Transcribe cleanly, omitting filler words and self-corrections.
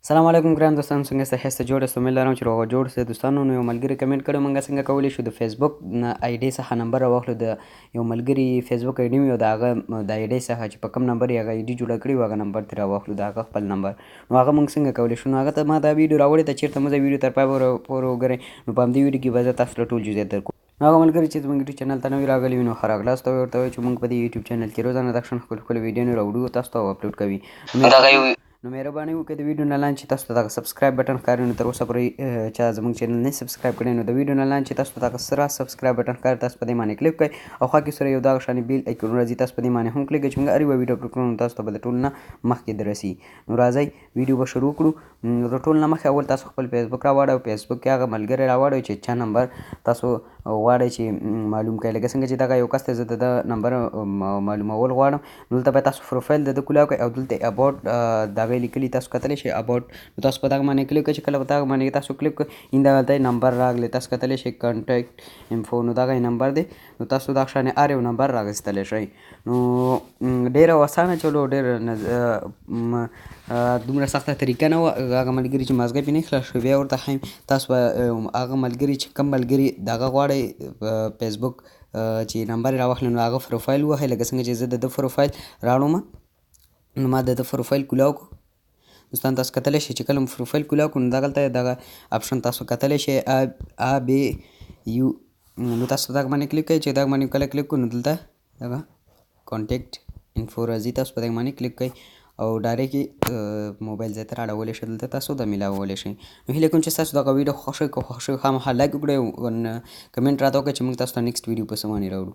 سلام علیکم ګران دوستانو، څنګه یاست؟ ښایسته جوړ یاست؟ امید لرم چې روغ او جوړ اوسئ. دوستانو، نو یو ملګري کمنټ کړی موږ څنګه کولی شو د فیسبوک آی ډي څخه نمبر راواخلو. د یو ملګري فیسبوک آی ډي مې و، د هغه د آی ډي څخه چې په کوم نمبر یې هغه آی ډي جوړه کړې وه هغه نمبر ترې راواخلو، د هغه خپل نمبر. نو هغه موږ څنګه کولی شو؟ نو هغه ته ما دا ویډیو راوړې ده، چېرته مو زه ویډیو تر پای پورې وګورئ. نو په همدې ویډیو کې به زه تاسو ته ټول جزئیات درکوم. نو هغه ملګري چې زموږ یوټیوب چینل ته نوي راغلي وي نو ښه راغلاست، او ورته وایو چې موږ په دې یوټیوب چینل کې روزانه دا شان ښکلي ویډیوګانې راوړو تاسو ته او اپلوډ کوي. نو مهرباني وکړئ د ویډیو نه لاندې چې تاسو ته دغه سبسکرایب بټن ښکاري، نو تر اوسه پورې چا زموږ چینل نه سبسکرایب کړی، نو د ویډیو نه لاندې چې تاسو ته دغه سره سبسکرایب بټن ښکاري تاسو په دې باندې کلیک کړئ، او خوا کې سره یو دغه شانې بیل ایکون راځي، تاسو په دې باندې هم کلیک کړئ چې موږ هر یوه ویډیو اپلوډ کړو نو تاسو ته به د ټولو نه مخکې دررسي. نو راځئ ویډیو به شروع کړو. د ټولو نه مخکې اول تاسو خپل فیسبوک راواړئ، فیسبوک کې هغه ملګری راواړئ چې چا نمبر تاسو غواړئ چې معلوم کړئ. لکه څنګه چې دغه یو کس دی، زه د نمبر معلومول غواړم. نو دلته باید تاسو پروفایل د ده کولاو کړئ، او دلته اباوټ دغه لیکلي تاسو کتلی شئ اباوټ. نو تاسو په دغه باندې کلیک کړئ، چې کله په دغه باندې تاسو کلیک کړئ دلته نمبر راغلی، تاسو کتلی شئ کانټیکټ انفو، نو دغه نمبر دی. نو تاسو دغه شانې هر یو نمبر راغوستلی شئ. نو ډېره اسانه چلو، ډېر دومره سخته طریقه نه وه. هغه ملګري چې مازغه پرې نه خلاص شو، بیا ورته ښیم تاسو به هغه ملګري چې کوم ملګري دغه غواړئ فیسبوک چې نمبر یې راواخلئ، نو هغه پروفایل ووهئ. لکه څنګه چې زه د ده پروفایل راوړم، نو ما د ده پروفایل کولاو کړو. دوستان تاسو کتلی شئ چې کله مو پروفایل کولاو کړو، نو دغلته دغه اپشن تاسو کتلی شئ ا بی یو. نو تاسو دغه باندې کلیک کړئ، چې دغه باندې کله کلیک کړو نو دلته دغه کانټیکټ انفو راځي، تاسو په دغه باندې کلیک کړئ او ډایرکټ موبایل ځای ته رااړولی شئ، دلته تاسو د میلاولی شئ. نو هیله کوم چې تاسو دغه ویډیو خوښ شوی، که خوښ شوی خامخا لایک وکړئ او کمنټ راته وکړئ چې موږ تاسو ته نیکسټ ویډیو په څه باندې راوړو.